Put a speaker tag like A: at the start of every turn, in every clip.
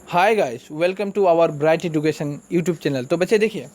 A: Hi guys, welcome to our bright education YouTube channel. तो बच्चे देखिए,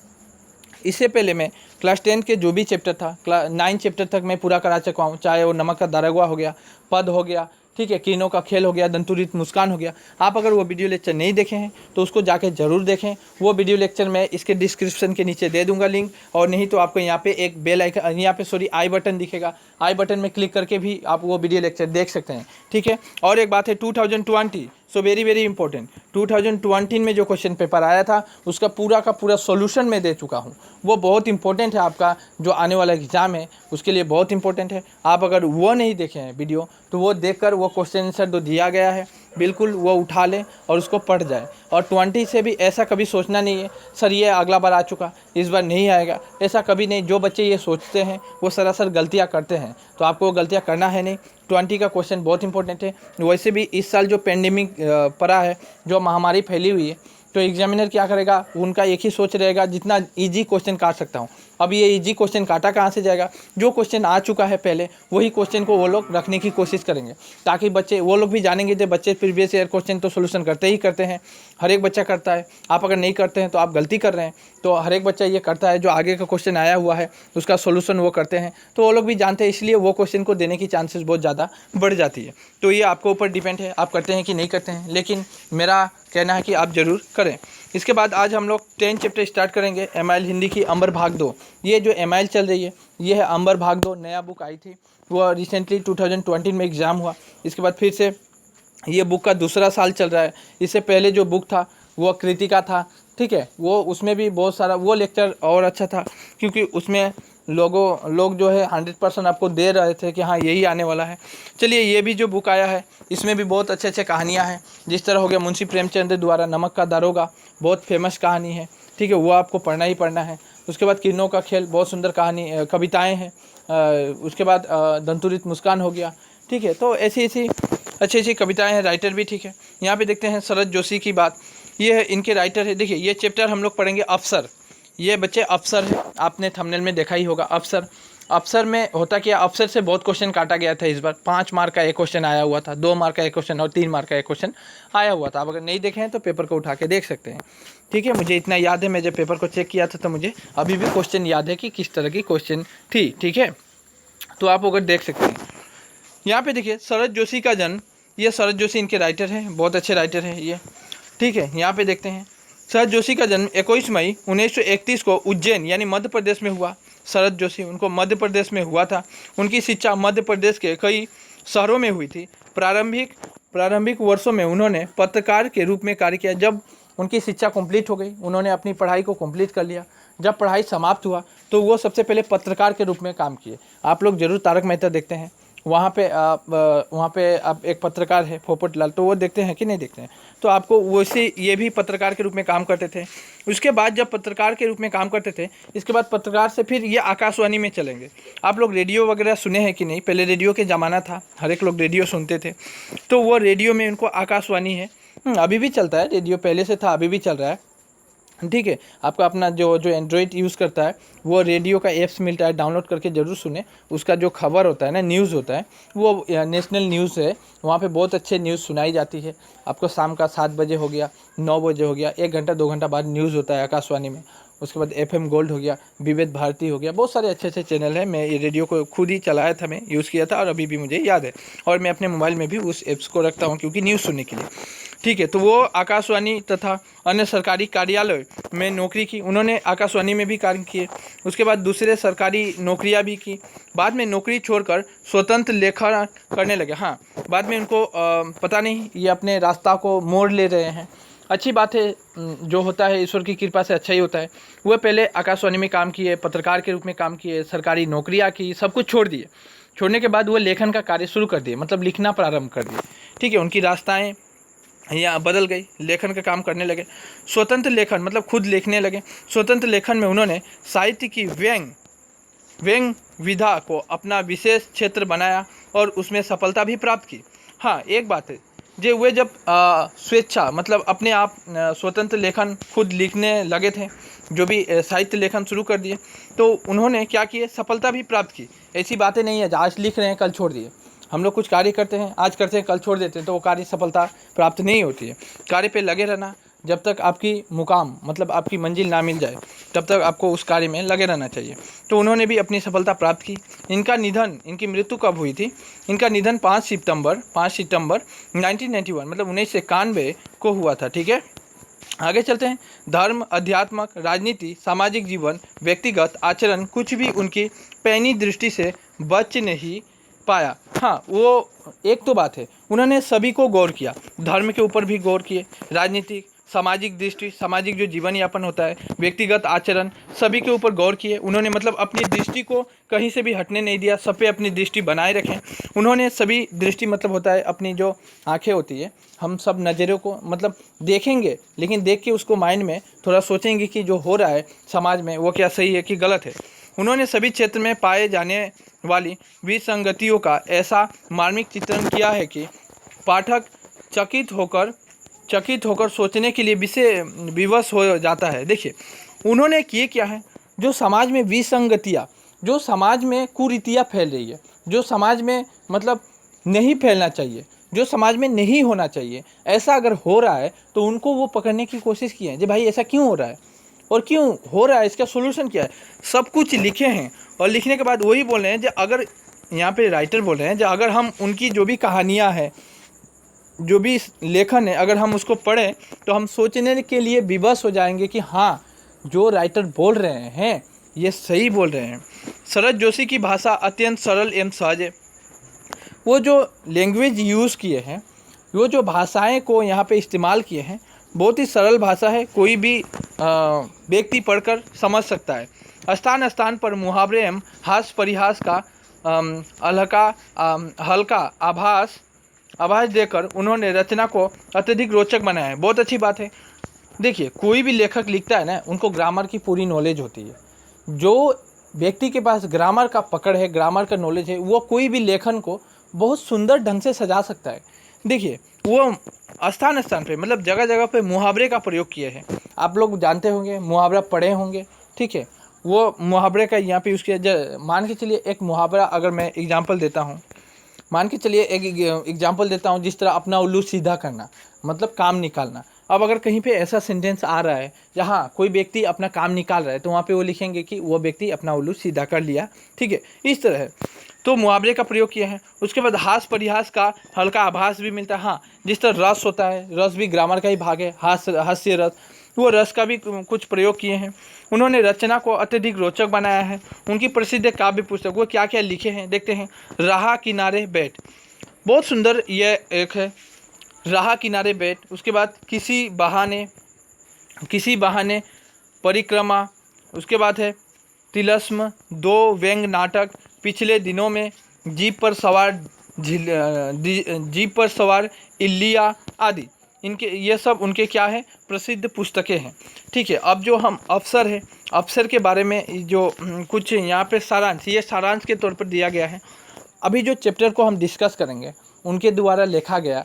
A: इससे पहले मैं क्लास 10 के जो भी चैप्टर था, क्लास 9 चैप्टर तक मैं पूरा करा चुका हूँ। चाहे वो नमक का दारगवा हो गया, पद हो गया, ठीक है, कीनों का खेल हो गया, दंतुरित मुस्कान हो गया। आप अगर वो वीडियो लेक्चर नहीं देखे हैं तो उसको जाके ज़रूर देखें। वो वीडियो लेक्चर मैं इसके डिस्क्रिप्शन के नीचे दे दूंगा लिंक, और नहीं तो आपको यहाँ पे एक बेल आइकन, यहाँ पे सॉरी आई बटन दिखेगा, आई बटन में क्लिक करके भी आप वो वीडियो लेक्चर देख सकते हैं, ठीक है। और एक बात है, 2020 सो वेरी वेरी इंपॉर्टेंट, 2020 में जो क्वेश्चन पेपर आया था उसका पूरा का पूरा सॉल्यूशन मैं दे चुका हूँ। वो बहुत इंपॉर्टेंट है, आपका जो आने वाला एग्ज़ाम है उसके लिए बहुत इंपॉर्टेंट है। आप अगर वो नहीं देखे हैं वीडियो तो वो देखकर वो क्वेश्चन आंसर जो दिया गया है बिल्कुल वो उठा लें और उसको पढ़ जाए। और 20 से भी ऐसा कभी सोचना नहीं है सर ये अगला बार आ चुका, इस बार नहीं आएगा, ऐसा कभी नहीं। जो बच्चे ये सोचते हैं वो सरासर गलतियाँ करते हैं, तो आपको वो गलतियाँ करना है नहीं। 20 का क्वेश्चन बहुत इंपॉर्टेंट है। वैसे भी इस साल जो पेंडेमिक पड़ा है, जो महामारी फैली हुई है, तो एग्जामिनर क्या करेगा, उनका एक ही सोच रहेगा जितना इजी क्वेश्चन काट सकता हूँ। अब ये इजी क्वेश्चन काटा कहाँ से जाएगा? जो क्वेश्चन आ चुका है पहले वही क्वेश्चन को वो लोग रखने की कोशिश करेंगे, ताकि बच्चे, वो लोग भी जानेंगे कि बच्चे प्रीवियस ईयर क्वेश्चन तो सोल्यूशन करते ही करते हैं, हर एक बच्चा करता है। आप अगर नहीं करते हैं तो आप गलती कर रहे हैं। तो हर एक बच्चा ये करता है, जो आगे का क्वेश्चन आया हुआ है उसका सोल्यूशन वो करते हैं, तो वो लोग भी जानते हैं, इसलिए वो क्वेश्चन को देने की चांसेस बहुत ज़्यादा बढ़ जाती है। तो ये आपके ऊपर डिपेंड है, आप करते हैं कि नहीं करते हैं, लेकिन मेरा कहना है कि आप ज़रूर करें। इसके बाद आज हम लोग 10 चैप्टर स्टार्ट करेंगे, MIL हिंदी की अंबर भाग 2। ये जो MIL चल रही है ये है अंबर भाग 2, नया बुक आई थी, वो रिसेंटली 2020 में एग्ज़ाम हुआ। इसके बाद फिर से ये बुक का दूसरा साल चल रहा है। इससे पहले जो बुक था वो कृतिका था, ठीक है, वो उसमें भी बहुत सारा वो लेक्चर और अच्छा था, क्योंकि उसमें लोग जो है 100% आपको दे रहे थे कि हाँ यही आने वाला है। चलिए, ये भी जो बुक आया है इसमें भी बहुत अच्छे अच्छे कहानियाँ हैं। जिस तरह हो गया मुंशी प्रेमचंद द्वारा नमक का दारोगा, बहुत फेमस कहानी है, ठीक है, वो आपको पढ़ना ही पढ़ना है। उसके बाद किरणों का खेल, बहुत सुंदर कहानी कविताएँ हैं। उसके बाद दंतुरित मुस्कान हो गया, ठीक है। तो ऐसी ऐसी अच्छी अच्छी कविताएं हैं, राइटर भी, ठीक है। यहाँ पे देखते हैं शरद जोशी की बात, ये है इनके राइटर है। देखिए, ये चैप्टर हम लोग पढ़ेंगे अफसर। ये बच्चे अफसर है, आपने थंबनेल में देखा ही होगा अफसर। अफसर में होता क्या, अफसर से बहुत क्वेश्चन काटा गया था इस बार। 5 मार्क का एक क्वेश्चन आया हुआ था, 2 मार्क का एक क्वेश्चन और 3 मार्क का एक क्वेश्चन आया हुआ था। आप अगर नहीं देखे हैं तो पेपर को उठा के देख सकते हैं, ठीक है। मुझे इतना याद है, मैं जब पेपर को चेक किया था तो मुझे अभी भी क्वेश्चन याद है कि किस तरह की क्वेश्चन थी, ठीक है। तो आप अगर देख सकते हैं यहाँ पे देखिए, शरद जोशी का जन्म, ये शरद जोशी इनके राइटर हैं, बहुत अच्छे राइटर हैं ये, ठीक है। यहाँ पे देखते हैं, शरद जोशी का जन्म 21 मई 1931 को उज्जैन यानी मध्य प्रदेश में हुआ। शरद जोशी, उनको मध्य प्रदेश में हुआ था। उनकी शिक्षा मध्य प्रदेश के कई शहरों में हुई थी। प्रारंभिक वर्षों में उन्होंने पत्रकार के रूप में कार्य किया। जब उनकी शिक्षा कंप्लीट हो गई, उन्होंने अपनी पढ़ाई को कंप्लीट कर लिया। जब पढ़ाई समाप्त हुआ तो वो सबसे पहले पत्रकार के रूप में काम किए। आप लोग जरूर तारक मेहता देखते हैं, वहाँ पे आप एक पत्रकार है पोपटलाल, तो वो देखते हैं कि नहीं देखते हैं? तो आपको वैसे ये भी पत्रकार के रूप में काम करते थे। उसके बाद जब पत्रकार के रूप में काम करते थे, इसके बाद पत्रकार से फिर ये आकाशवाणी में चलेंगे। आप लोग रेडियो वगैरह सुने हैं कि नहीं? पहले रेडियो के ज़माना था, हर एक लोग रेडियो सुनते थे, तो वो रेडियो में उनको आकाशवाणी है। अभी भी चलता है रेडियो, पहले से था, अभी भी चल रहा है, ठीक है। आपका अपना जो एंड्रॉयड यूज़ करता है वो रेडियो का ऐप्स मिलता है, डाउनलोड करके ज़रूर सुने। उसका जो खबर होता है ना, न्यूज़ होता है, वो नेशनल न्यूज़ है, वहाँ पे बहुत अच्छे न्यूज़ सुनाई जाती है। आपको शाम का 7 बजे हो गया, 9 बजे हो गया, 1 घंटा 2 घंटा बाद न्यूज़ होता है आकाशवाणी में। उसके बाद FM गोल्ड हो गया, विविध भारती हो गया, बहुत सारे अच्छे अच्छे चैनल हैं। मैं ये रेडियो को खुद ही चलाया था, मैं यूज़ किया था और अभी भी मुझे याद है। और मैं अपने मोबाइल में भी उस ऐप्स को रखता हूँ क्योंकि न्यूज़ सुनने के लिए, ठीक है। तो वो आकाशवाणी तथा अन्य सरकारी कार्यालय में नौकरी की, उन्होंने आकाशवाणी में भी कार्य किए। उसके बाद दूसरे सरकारी नौकरियां भी की। बाद में नौकरी छोड़कर स्वतंत्र लेखन करने लगे। हाँ, बाद में उनको पता नहीं ये अपने रास्ता को मोड़ ले रहे हैं। अच्छी बात है, जो होता है ईश्वर की कृपा से अच्छा ही होता है। वह पहले आकाशवाणी में काम किए, पत्रकार के रूप में काम किए, सरकारी नौकरियाँ की, सब कुछ छोड़ दिए। छोड़ने के बाद वो लेखन का कार्य शुरू कर दिए, मतलब लिखना प्रारंभ कर दिए, ठीक है। उनकी रास्ताएँ यहाँ बदल गई, लेखन का काम करने लगे। स्वतंत्र लेखन मतलब खुद लिखने लगे। स्वतंत्र लेखन में उन्होंने साहित्य की व्यंग विधा को अपना विशेष क्षेत्र बनाया और उसमें सफलता भी प्राप्त की। हाँ, एक बात है, जो वे जब स्वेच्छा मतलब अपने आप स्वतंत्र लेखन खुद लिखने लगे थे, जो भी साहित्य लेखन शुरू कर दिए, तो उन्होंने क्या किए, सफलता भी प्राप्त की। ऐसी बातें नहीं है आज लिख रहे हैं कल छोड़ दिए। हम लोग कुछ कार्य करते हैं, आज करते हैं कल छोड़ देते हैं, तो वो कार्य सफलता प्राप्त नहीं होती है। कार्य पे लगे रहना, जब तक आपकी मुकाम मतलब आपकी मंजिल ना मिल जाए तब तक आपको उस कार्य में लगे रहना चाहिए। तो उन्होंने भी अपनी सफलता प्राप्त की। इनकी मृत्यु कब हुई थी? इनका निधन 5 सितंबर 1991 मतलब 1991 को हुआ था। ठीक है, आगे चलते हैं। धर्म, अध्यात्मक, राजनीति, सामाजिक जीवन, व्यक्तिगत आचरण कुछ भी उनकी पैनी दृष्टि से बच नहीं पाया। हाँ, वो एक तो बात है, उन्होंने सभी को गौर किया, धर्म के ऊपर भी गौर किए, राजनीतिक, सामाजिक दृष्टि, सामाजिक जो जीवन यापन होता है, व्यक्तिगत आचरण, सभी के ऊपर गौर किए उन्होंने। मतलब अपनी दृष्टि को कहीं से भी हटने नहीं दिया, सब पे अपनी दृष्टि बनाए रखें उन्होंने। सभी दृष्टि मतलब होता है अपनी जो आंखें होती है, हम सब नज़रों को मतलब देखेंगे, लेकिन देख के उसको माइंड में थोड़ा सोचेंगे कि जो हो रहा है समाज में वो क्या सही है कि गलत है। उन्होंने सभी क्षेत्र में पाए जाने वाली विसंगतियों का ऐसा मार्मिक चित्रण किया है कि पाठक चकित होकर सोचने के लिए विवश हो जाता है। देखिए, उन्होंने किए क्या है, जो समाज में विसंगतियाँ, जो समाज में कुरीतियाँ फैल रही है, जो समाज में मतलब नहीं फैलना चाहिए, जो समाज में नहीं होना चाहिए, ऐसा अगर हो रहा है तो उनको वो पकड़ने की कोशिश की है, जो भाई ऐसा क्यों हो रहा है और क्यों हो रहा है, इसका सोल्यूशन क्या है। सब कुछ लिखे हैं और लिखने के बाद वही बोल रहे हैं जो अगर यहाँ पे राइटर बोल रहे हैं जो अगर हम उनकी जो भी कहानियाँ हैं, जो भी लेखन है, अगर हम उसको पढ़ें तो हम सोचने के लिए विवश हो जाएंगे कि हाँ, जो राइटर बोल रहे हैं ये सही बोल रहे हैं। शरद जोशी की भाषा अत्यंत सरल एवं सहज है। वो जो लैंग्वेज यूज़ किए हैं, वो जो भाषाएं को यहाँ पे इस्तेमाल किए हैं, बहुत ही सरल भाषा है, कोई भी व्यक्ति पढ़कर समझ सकता है। स्थान स्थान पर मुहावरे एवं हास्य परिहास का हल्का आभास देकर उन्होंने रचना को अत्यधिक रोचक बनाया है। बहुत अच्छी बात है। देखिए, कोई भी लेखक लिखता है ना, उनको ग्रामर की पूरी नॉलेज होती है। जो व्यक्ति के पास ग्रामर का पकड़ है, ग्रामर का नॉलेज है, वो कोई भी लेखन को बहुत सुंदर ढंग से सजा सकता है। देखिए, वो स्थान स्थान पे मतलब जगह जगह पे मुहावरे का प्रयोग किए हैं। आप लोग जानते होंगे, मुहावरा पढ़े होंगे, ठीक है। वो मुहावरे का यहाँ पे यूज़ किया। मान के चलिए एक मुहावरा अगर मैं एग्जाम्पल देता हूँ, मान के चलिए एक एग्जाम्पल देता हूँ, जिस तरह अपना उल्लू सीधा करना मतलब काम निकालना। अब अगर कहीं पे ऐसा सेंटेंस आ रहा है जहाँ कोई व्यक्ति अपना काम निकाल रहा है, तो वहाँ पे वो लिखेंगे कि वो व्यक्ति अपना उल्लू सीधा कर लिया, ठीक है, इस तरह है। तो मुहावरे का प्रयोग किया है। उसके बाद हास परिहास का हल्का आभास भी मिलता है। हाँ, जिस तरह रस होता है, रस भी ग्रामर का ही भाग है, हास्य रस, वो रस का भी कुछ प्रयोग किए हैं। उन्होंने रचना को अत्यधिक रोचक बनाया है। उनकी प्रसिद्ध काव्य पुस्तक, वो क्या क्या लिखे हैं देखते हैं। राह किनारे बैठ, बहुत सुंदर ये एक है, राह किनारे बैठ। उसके बाद किसी बहाने परिक्रमा। उसके बाद है तिलस्म, दो व्यंग नाटक, पिछले दिनों में, जीप पर सवार इल्लिया आदि। इनके ये सब उनके क्या है, प्रसिद्ध पुस्तकें हैं, ठीक है। अब जो हम अफसर के बारे में जो कुछ यहाँ पे सारांश, ये सारांश के तौर पर दिया गया है। अभी जो चैप्टर को हम डिस्कस करेंगे, उनके द्वारा लिखा गया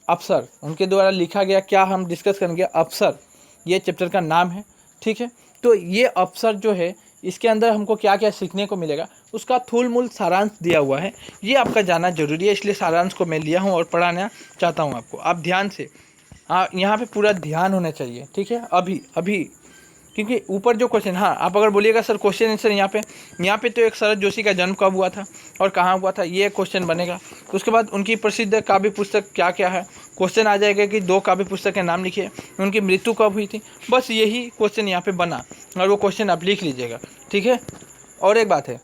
A: अफसर, उनके द्वारा लिखा गया क्या हम डिस्कस करेंगे, अफसर, ये चैप्टर का नाम है, ठीक है। तो ये अफसर जो है, इसके अंदर हमको क्या क्या सीखने को मिलेगा, उसका थूल-मूल सारांश दिया हुआ है। ये आपका जानना जरूरी है, इसलिए सारांश को मैं लिया हूँ और पढ़ाना चाहता हूँ आपको। आप ध्यान से, यहाँ पे पूरा ध्यान होना चाहिए, ठीक है। अभी क्योंकि ऊपर जो क्वेश्चन, हाँ, आप अगर बोलिएगा सर क्वेश्चन आंसर यहाँ पे तो एक शरद जोशी का जन्म कब हुआ था और कहाँ हुआ था, ये क्वेश्चन बनेगा। उसके बाद उनकी प्रसिद्ध काव्य पुस्तक क्या क्या है, क्वेश्चन आ जाएगा कि 2 काव्य पुस्तक के नाम लिखिए। उनकी मृत्यु कब हुई थी, बस यही क्वेश्चन यहाँ पे बना और वो क्वेश्चन आप लिख लीजिएगा, ठीक है। और एक बात है,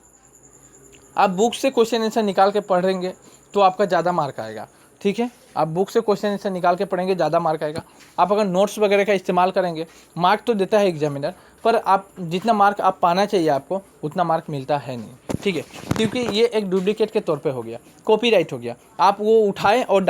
A: आप बुक से क्वेश्चन आंसर निकाल के पढ़ेंगे तो आपका ज़्यादा मार्क आएगा, ठीक है। आप बुक से क्वेश्चन आंसर निकाल के पढ़ेंगे, ज़्यादा मार्क आएगा। आप अगर नोट्स वगैरह का इस्तेमाल करेंगे, मार्क तो देता है एग्जामिनर, पर आप जितना मार्क आप पाना चाहिए आपको उतना मार्क मिलता है नहीं, ठीक है। क्योंकि ये एक डुप्लीकेट के तौर पे हो गया, कॉपीराइट हो गया। आप वो उठाएं और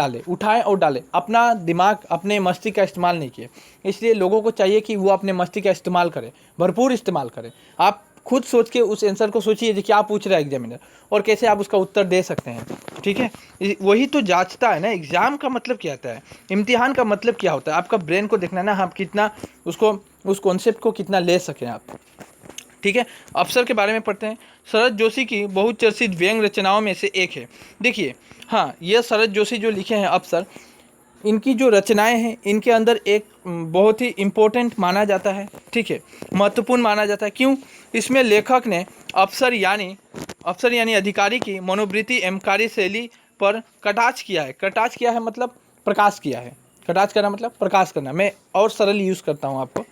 A: डालें, अपना दिमाग, अपने मस्तिष्क का इस्तेमाल नहीं किए। इसलिए लोगों को चाहिए कि वो अपने मस्तिष्क का इस्तेमाल करें, भरपूर इस्तेमाल करें। आप खुद सोच के उस आंसर को सोचिए कि क्या पूछ रहा है एग्जामिनर और कैसे आप उसका उत्तर दे सकते हैं, ठीक है। वही तो जांचता है ना, एग्जाम का मतलब क्या होता है, इम्तिहान का मतलब क्या होता है, आपका ब्रेन को देखना ना, आप कितना उसको, उस कॉन्सेप्ट को कितना ले सकें आप, ठीक है, अफसर के बारे में पढ़ते हैं। शरद जोशी की बहुचर्चित व्यंग्य रचनाओं में से एक है। देखिए, हाँ, ये शरद जोशी जो लिखे हैं अफसर, इनकी जो रचनाएं हैं इनके अंदर एक बहुत ही इम्पोर्टेंट माना जाता है, ठीक है, महत्वपूर्ण माना जाता है। क्यों? इसमें लेखक ने अफसर यानी अधिकारी की मनोवृत्ति एवं कार्यशैली पर कटाक्ष किया है। कटाक्ष किया है मतलब प्रकाश किया है। कटाक्ष करना मतलब प्रकाश करना। मैं और सरल यूज़ करता हूँ आपको,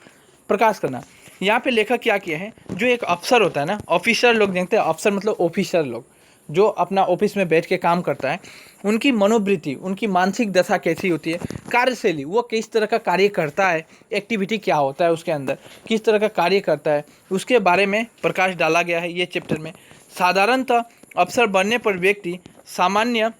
A: प्रकाश करना। यहाँ पे लेखक क्या किया है, जो एक अफसर होता है ना, ऑफिसर लोग देखते हैं, अफसर मतलब ऑफिसर लोग जो अपना ऑफिस में बैठ के काम करता है, उनकी मनोवृत्ति, उनकी मानसिक दशा कैसी होती है, कार्यशैली, वो किस तरह का कार्य करता है, एक्टिविटी क्या होता है उसके अंदर, किस तरह का कार्य करता है, उसके बारे में प्रकाश डाला गया है ये चैप्टर में। साधारणतः अफसर बनने पर व्यक्ति सामान्य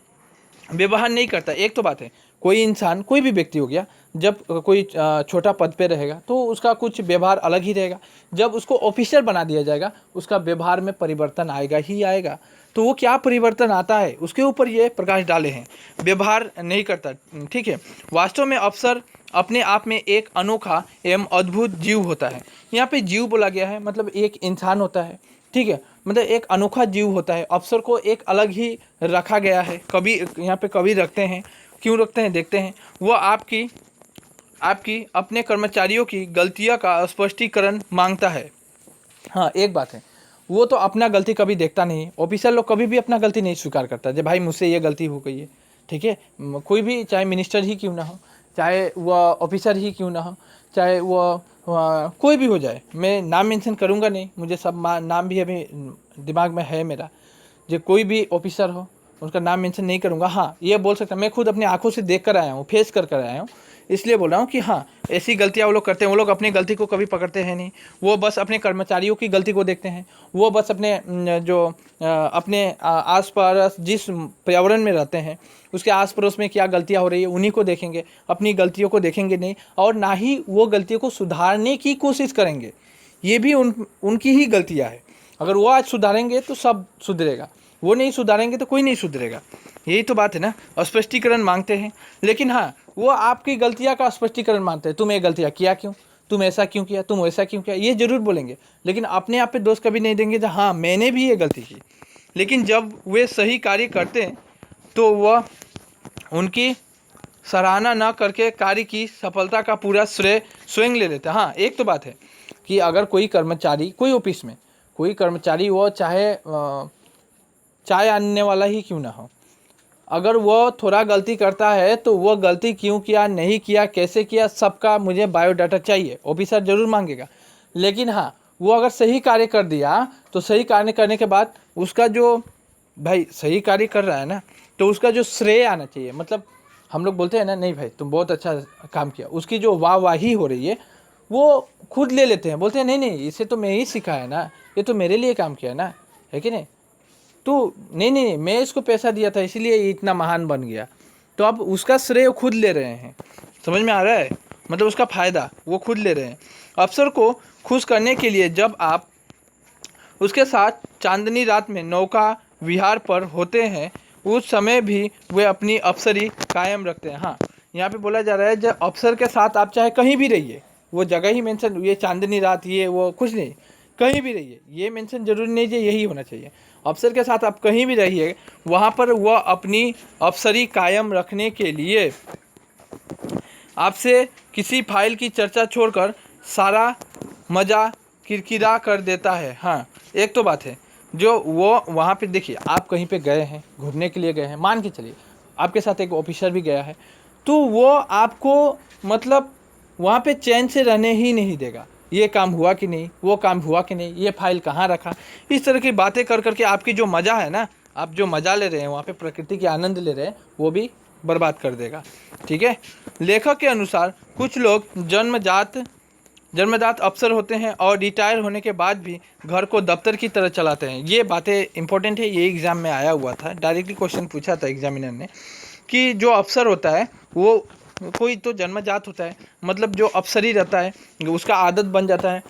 A: व्यवहार नहीं करता। एक तो बात है, कोई इंसान, कोई भी व्यक्ति हो गया, जब कोई छोटा पद पे रहेगा तो उसका कुछ व्यवहार अलग ही रहेगा। जब उसको ऑफिसर बना दिया जाएगा उसका व्यवहार में परिवर्तन आएगा ही आएगा। तो वो क्या परिवर्तन आता है उसके ऊपर ये प्रकाश डाले हैं। व्यवहार नहीं करता, ठीक है। वास्तव में अफसर अपने आप में एक अनोखा एवं अद्भुत जीव होता है। यहाँ पे जीव बोला गया है मतलब एक इंसान होता है, ठीक है, मतलब एक अनोखा जीव होता है। अफसर को एक अलग ही रखा गया है। कवि यहाँ पे कवि रखते हैं, क्यों रखते हैं देखते हैं। वो आपकी अपने कर्मचारियों की गलतियों का स्पष्टीकरण मांगता है। हाँ, एक बात है, वो तो अपना गलती कभी देखता नहीं। ऑफिसर लोग कभी भी अपना गलती नहीं स्वीकार करता, जब भाई मुझसे ये गलती हो गई है, ठीक है। कोई भी, चाहे मिनिस्टर ही क्यों ना हो, चाहे वह ऑफिसर ही क्यों ना हो, चाहे वह कोई भी हो जाए, मैं नाम मेंशन करूँगा नहीं, मुझे सब नाम भी अभी दिमाग में है मेरा। जो कोई भी ऑफिसर हो उसका नाम मेंशन नहीं करूँगा। हाँ, ये बोल सकता, मैं खुद अपनी आंखों से देख कर आया हूँ, फेस कर आया हूँ, इसलिए बोल रहा हूँ कि हाँ, ऐसी गलतियाँ वो लोग करते हैं। वो लोग अपनी गलती को कभी पकड़ते हैं नहीं, वो बस अपने कर्मचारियों की गलती को देखते हैं। वो बस अपने अपने आस पास जिस पर्यावरण में रहते हैं उसके आस पड़ोस में क्या गलतियाँ हो रही है उन्हीं को देखेंगे, अपनी गलतियों को देखेंगे नहीं, और ना ही वो गलतियों को सुधारने की कोशिश करेंगे। ये भी उनकी ही गलतियाँ है। अगर वो आज सुधारेंगे तो सब सुधरेगा, वो नहीं सुधारेंगे तो कोई नहीं सुधरेगा। यही तो बात है ना। स्पष्टीकरण मांगते हैं, लेकिन हाँ, वो आपकी गलतियाँ का स्पष्टीकरण मांगते हैं। तुम ये गलतियाँ किया क्यों, तुम ऐसा क्यों किया, तुम वैसा क्यों किया, ये जरूर बोलेंगे, लेकिन अपने आप पे दोष कभी नहीं देंगे कि हाँ मैंने भी ये गलती की। लेकिन जब वे सही कार्य करते हैं तो वह उनकी सराहना न करके कार्य की सफलता का पूरा श्रेय स्वयं ले लेते हैं। हाँ, एक तो बात है कि अगर कोई कर्मचारी, कोई ऑफिस में कोई कर्मचारी, वो चाहे चाय आनने वाला ही क्यों ना हो, अगर वो थोड़ा गलती करता है तो वो गलती क्यों किया, नहीं किया, कैसे किया, सबका मुझे बायोडाटा चाहिए। ऑफिसर जरूर मांगेगा, लेकिन हाँ, वो अगर सही कार्य कर दिया तो सही कार्य करने के बाद उसका जो, भाई सही कार्य कर रहा है ना, तो उसका जो श्रेय आना चाहिए। मतलब हम लोग बोलते हैं ना, नहीं भाई तुम बहुत अच्छा काम किया, उसकी जो वाहवाही हो रही है वो खुद ले लेते हैं, बोलते हैं नहीं नहीं, इसे तो मैं ही सिखाया ना, ये तो मेरे लिए काम किया ना, है कि नहीं, तो नहीं, मैं इसको पैसा दिया था इसीलिए ये इतना महान बन गया। तो अब उसका श्रेय खुद ले रहे हैं। समझ में आ रहा है? मतलब उसका फ़ायदा वो खुद ले रहे हैं। अफसर को खुश करने के लिए जब आप उसके साथ चांदनी रात में नौका विहार पर होते हैं, उस समय भी वे अपनी अफसरी कायम रखते हैं। हाँ, यहाँ पे बोला जा रहा है जब अफसर के साथ आप चाहे कहीं भी रहिए, वो जगह ही मेंशन, ये चांदनी रात, ये वो कुछ नहीं, कहीं भी रहिए, ये मेंशन जरूरी नहीं है, यही होना चाहिए। अफसर के साथ आप कहीं भी रहिए, वहाँ पर वह अपनी अफसरी कायम रखने के लिए आपसे किसी फाइल की चर्चा छोड़कर सारा मज़ा किरकिरा कर देता है। हाँ, एक तो बात है, जो वो वहाँ पे, देखिए आप कहीं पे गए हैं, घूमने के लिए गए हैं, मान के चलिए आपके साथ एक ऑफिसर भी गया है, तो वो आपको मतलब वहाँ पे चैन से रहने ही नहीं देगा। ये काम हुआ कि नहीं, वो काम हुआ कि नहीं, ये फाइल कहाँ रखा, इस तरह की बातें कर करके आपकी जो मज़ा है ना, आप जो मज़ा ले रहे हैं वहाँ पे, प्रकृति के आनंद ले रहे हैं, वो भी बर्बाद कर देगा। ठीक है। लेखक के अनुसार कुछ लोग जन्मजात अफसर होते हैं और रिटायर होने के बाद भी घर को दफ्तर की तरह चलाते हैं। ये बातें इंपॉर्टेंट है, ये एग्ज़ाम में आया हुआ था, डायरेक्टली क्वेश्चन पूछा था एग्जामिनर ने कि जो अफसर होता है वो कोई तो जन्मजात होता है, मतलब जो अफसरी रहता है उसका आदत बन जाता है।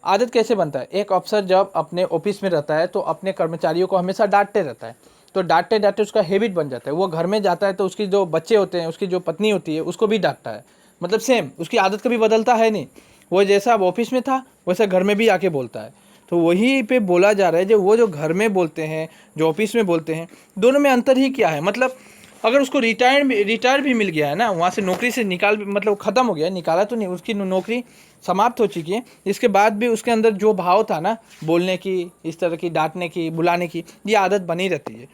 A: आदत कैसे बनता है? एक अफसर जब अपने ऑफिस में रहता है तो अपने कर्मचारियों को हमेशा डांटते रहता है, तो डांटते डांटते उसका हैबिट बन जाता है। वो घर में जाता है तो उसकी जो बच्चे होते हैं, उसकी जो पत्नी होती है, उसको भी डांटता है। मतलब सेम, उसकी आदत कभी बदलता है नहीं, वो जैसा ऑफिस में था वैसा घर में भी आके बोलता है। तो वही पे बोला जा रहा है जो वो जो घर में बोलते हैं, जो ऑफिस में बोलते हैं, दोनों में अंतर ही क्या है। मतलब अगर उसको रिटायर भी मिल गया है ना, वहाँ से नौकरी से मतलब ख़त्म हो गया, निकाला तो नहीं, उसकी नौकरी समाप्त हो चुकी है, इसके बाद भी उसके अंदर जो भाव था ना, बोलने की, इस तरह की डांटने की, बुलाने की, ये आदत बनी रहती है,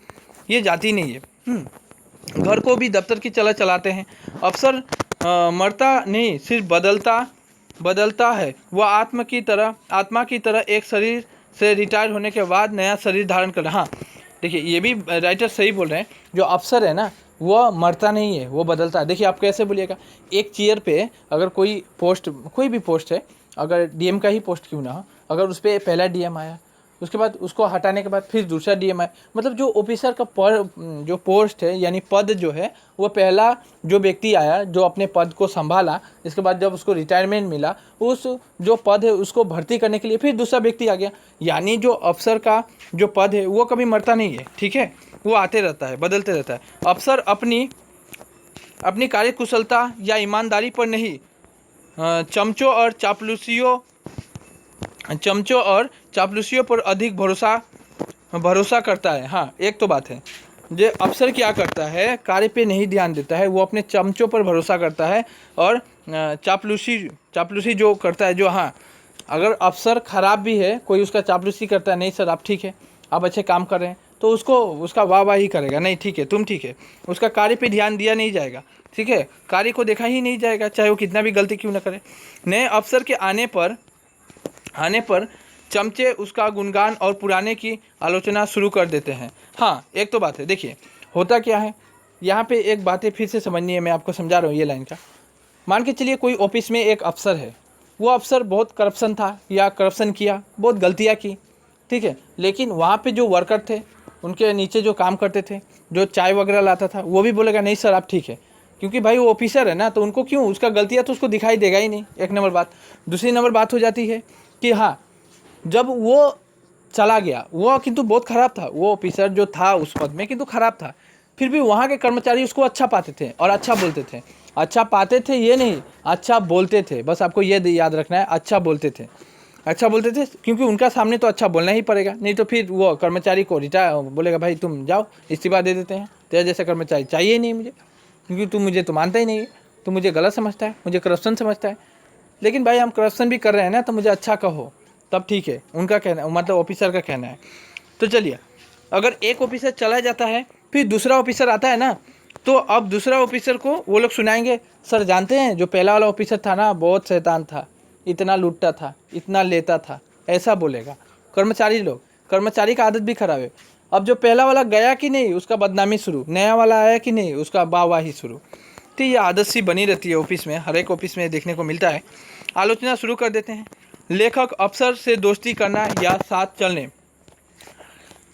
A: ये जाती नहीं है। घर को भी दफ्तर की चलाते हैं। अफसर मरता नहीं, सिर्फ बदलता है। वह आत्मा की तरह एक शरीर से रिटायर होने के बाद नया शरीर धारण कर। हाँ देखिए, ये भी राइटर सही बोल रहे हैं, जो अफसर है ना वह मरता नहीं है, वो बदलता है। देखिए आप कैसे बोलिएगा, एक चेयर पे अगर कोई भी पोस्ट है, अगर डीएम का ही पोस्ट क्यों ना हो, अगर उस पर पहला डीएम आया, उसके बाद उसको हटाने के बाद फिर दूसरा डीएम आया, मतलब जो ऑफिसर का जो पोस्ट है यानी पद जो है, वो पहला जो व्यक्ति आया जो अपने पद को संभाला, इसके बाद जब उसको रिटायरमेंट मिला, उस जो पद है उसको भर्ती करने के लिए फिर दूसरा व्यक्ति आ गया। यानी जो अफसर का जो पद है वो कभी मरता नहीं है, ठीक है, वो आते रहता है, बदलते रहता है। अफसर अपनी कार्यकुशलता या ईमानदारी पर नहीं, चमचों और चापलूसियों पर अधिक भरोसा करता है। हाँ एक तो बात है, जो अफसर क्या करता है, कार्य पे नहीं ध्यान देता है, वो अपने चमचों पर भरोसा करता है, और चापलूसी जो करता है, जो हाँ अगर अफसर खराब भी है, कोई उसका चापलूसी करता है, नहीं सर आप ठीक है, आप अच्छे काम कर रहे हैं, तो उसका वाह ही करेगा, नहीं ठीक है तुम ठीक है, उसका कार्य पे ध्यान दिया नहीं जाएगा, ठीक है, कार्य को देखा ही नहीं जाएगा, चाहे वो कितना भी गलती क्यों ना करे। नए अफसर के आने पर चमचे उसका गुणगान और पुराने की आलोचना शुरू कर देते हैं। हाँ एक तो बात है, देखिए होता क्या है, यहाँ पे एक बातें फिर से समझनी है, मैं आपको समझा रहा हूँ ये लाइन का। मान के चलिए कोई ऑफिस में एक अफसर है, वो अफसर बहुत करप्शन था या करप्शन किया, बहुत गलतियाँ की, ठीक है, लेकिन वहाँ पे जो वर्कर थे, उनके नीचे जो काम करते थे, जो चाय वगैरह लाता था, वो भी बोलेगा नहीं सर आप ठीक है, क्योंकि भाई वो ऑफिसर है ना, तो उनको क्यों, उसका गलतियाँ तो उसको दिखाई देगा ही नहीं, एक नंबर बात। दूसरी नंबर बात हो जाती है कि हाँ जब वो चला गया, वो किंतु बहुत ख़राब था, वो ऑफिसर जो था उस पद में किंतु ख़राब था, फिर भी वहाँ के कर्मचारी उसको अच्छा पाते थे और अच्छा बोलते थे। अच्छा पाते थे ये नहीं, अच्छा बोलते थे, बस आपको ये याद रखना है, अच्छा बोलते थे क्योंकि उनका सामने तो अच्छा बोलना ही पड़ेगा, नहीं तो फिर वो कर्मचारी को रिटायर बोलेगा भाई तुम जाओ, इस्तीफा दे देते हैं, तेरा जैसा कर्मचारी चाहिए ही नहीं मुझे, क्योंकि तुम मुझे तो मानता ही नहीं है, तुम मुझे गलत समझता है, मुझे करप्शन समझता है। लेकिन भाई हम करप्शन भी कर रहे हैं ना, तो मुझे अच्छा कहो तब ठीक है, उनका कहना, मतलब ऑफिसर का कहना है। तो चलिए, अगर एक ऑफिसर चला जाता है, फिर दूसरा ऑफिसर आता है ना, तो अब दूसरा ऑफिसर को वो लोग सुनाएंगे, सर जानते हैं जो पहला वाला ऑफिसर था ना बहुत शैतान था, इतना लूटता था, इतना लेता था, ऐसा बोलेगा कर्मचारी का आदत भी खराब है। अब जो पहला वाला गया कि नहीं, उसका बदनामी शुरू, नया वाला आया कि नहीं, उसका वाहवाही शुरू। तो ये आदत सी बनी रहती है ऑफिस में, हर एक ऑफिस में देखने को मिलता है। आलोचना शुरू कर देते हैं। लेखक अफसर से दोस्ती करना या साथ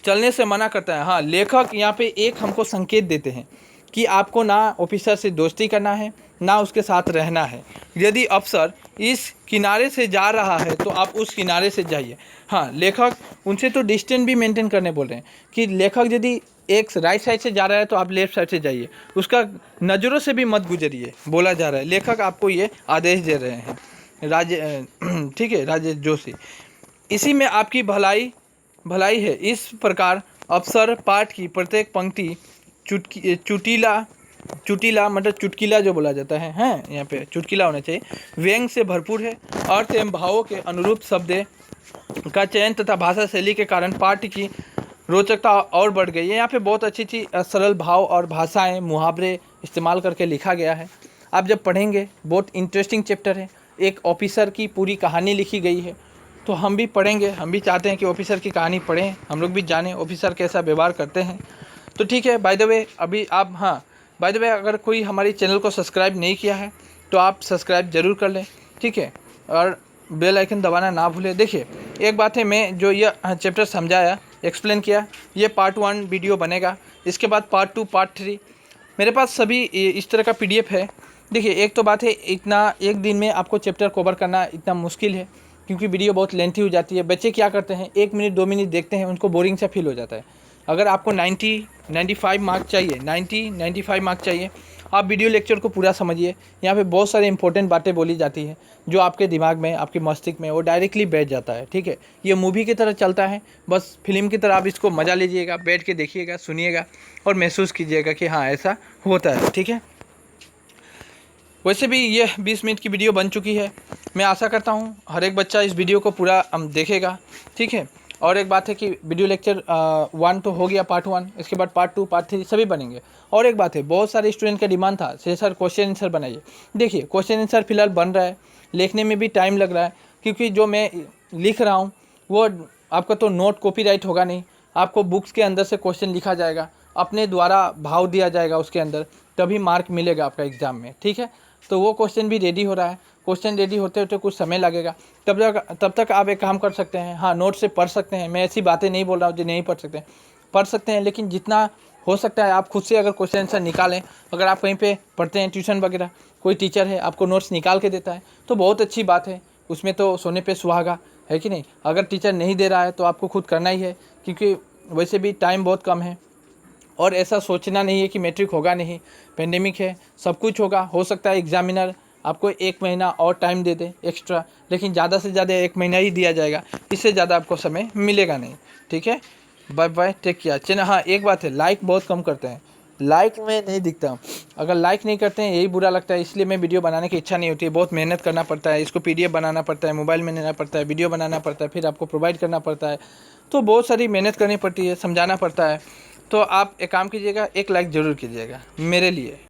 A: चलने से मना करता है। हाँ लेखक यहाँ पे एक हमको संकेत देते हैं कि आपको ना ऑफिसर से दोस्ती करना है, ना उसके साथ रहना है। यदि अफसर इस किनारे से जा रहा है तो आप उस किनारे से जाइए। हाँ लेखक उनसे तो डिस्टेंस भी मेंटेन करने बोल रहे हैं कि लेखक यदि एक राइट साइड से जा रहा है तो आप लेफ्ट साइड से जाइए, उसका नज़रों से भी मत गुजरिए, बोला जा रहा है। लेखक आपको ये आदेश दे रहे हैं, ठीक है, राजेश जोशी। इसी में आपकी भलाई है। इस प्रकार अफसर पाठ की प्रत्येक पंक्ति चुटीला मतलब चुटकीला जो बोला जाता है, हैं यहाँ पे चुटकीला होना चाहिए, व्यंग से भरपूर है। अर्थ एवं भावों के अनुरूप शब्द का चयन तथा भाषा शैली के कारण पाठ की रोचकता और बढ़ गई है। यहाँ पे बहुत अच्छी सरल भाव और भाषाएं, मुहावरे इस्तेमाल करके लिखा गया है। आप जब पढ़ेंगे, बहुत इंटरेस्टिंग चैप्टर है, एक ऑफिसर की पूरी कहानी लिखी गई है, तो हम भी पढ़ेंगे, हम भी चाहते हैं कि ऑफिसर की कहानी पढ़ें, हम लोग भी जानें ऑफिसर कैसा व्यवहार करते हैं। तो ठीक है, बाय द वे अभी आप, हाँ बाय द वे अगर कोई हमारी चैनल को सब्सक्राइब नहीं किया है तो आप सब्सक्राइब ज़रूर कर लें, ठीक है, और बेल आइकन दबाना ना भूलें। देखिए एक बात है, मैं जो ये चैप्टर समझाया, एक्सप्लेन किया, ये पार्ट 1 वीडियो बनेगा, इसके बाद पार्ट 2 पार्ट 3 मेरे पास सभी इस तरह का PDF है। देखिए एक तो बात है, इतना एक दिन में आपको चैप्टर कवर करना इतना मुश्किल है, क्योंकि वीडियो बहुत लेंथी हो जाती है। बच्चे क्या करते हैं, 1 मिनट 2 मिनट देखते हैं, उनको बोरिंग सा फील हो जाता है। अगर आपको 95 मार्क चाहिए, 95 मार्क चाहिए, आप वीडियो लेक्चर को पूरा समझिए। यहाँ पे बहुत सारी इंपॉर्टेंट बातें बोली जाती हैं जो आपके दिमाग में, आपके मस्तिष्क में वो डायरेक्टली बैठ जाता है, ठीक है। ये मूवी की तरह चलता है, बस फिल्म की तरह आप इसको मज़ा लीजिएगा, बैठ के देखिएगा, सुनिएगा और महसूस कीजिएगा कि हाँ ऐसा होता है, ठीक है। वैसे भी ये 20 मिनट की वीडियो बन चुकी है। मैं आशा करता हूँ हर एक बच्चा इस वीडियो को पूरा देखेगा, ठीक है। और एक बात है कि वीडियो लेक्चर 1 तो हो गया, पार्ट 1, इसके बाद पार्ट 2, पार्ट 3 सभी बनेंगे। और एक बात है, बहुत सारे स्टूडेंट का डिमांड था सर क्वेश्चन आंसर बनाइए। देखिए क्वेश्चन आंसर फिलहाल बन रहा है, लिखने में भी टाइम लग रहा है, क्योंकि जो मैं लिख रहा हूँ वो आपका तो नोट कॉपीराइट होगा नहीं, आपको बुक्स के अंदर से क्वेश्चन लिखा जाएगा, अपने द्वारा भाव दिया जाएगा उसके अंदर, तभी मार्क मिलेगा आपका एग्ज़ाम में, ठीक है। तो वो क्वेश्चन भी रेडी हो रहा है, क्वेश्चन रेडी होते होते कुछ समय लगेगा, तब तक आप एक काम कर सकते हैं, हाँ नोट से पढ़ सकते हैं। मैं ऐसी बातें नहीं बोल रहा हूँ जो नहीं पढ़ सकते हैं, लेकिन जितना हो सकता है आप खुद से अगर क्वेश्चन आंसर निकालें। अगर आप कहीं पे पढ़ते हैं ट्यूशन वगैरह, कोई टीचर है आपको नोट्स निकाल के देता है तो बहुत अच्छी बात है, उसमें तो सोने पे सुहागा है कि नहीं। अगर टीचर नहीं दे रहा है तो आपको खुद करना ही है, क्योंकि वैसे भी टाइम बहुत कम है। और ऐसा सोचना नहीं है कि मैट्रिक होगा नहीं, पेंडेमिक है, सब कुछ होगा। हो सकता है एग्जामिनर आपको 1 महीना और टाइम दे दे एक्स्ट्रा, लेकिन ज़्यादा से ज़्यादा 1 महीना ही दिया जाएगा, इससे ज़्यादा आपको समय मिलेगा नहीं, ठीक है। Bye bye, take care. चलिए हाँ एक बात है, लाइक बहुत कम करते हैं, लाइक में नहीं दिखता हूँ। अगर लाइक नहीं करते हैं यही बुरा लगता है, इसलिए मैं वीडियो बनाने की इच्छा नहीं होती है। बहुत मेहनत करना पड़ता है, इसको PDF बनाना पड़ता है, मोबाइल में लेना पड़ता है, वीडियो बनाना पड़ता है, फिर आपको प्रोवाइड करना पड़ता है, तो बहुत सारी मेहनत करनी पड़ती है, समझाना पड़ता है। तो आप एक काम कीजिएगा, एक लाइक ज़रूर कीजिएगा मेरे लिए।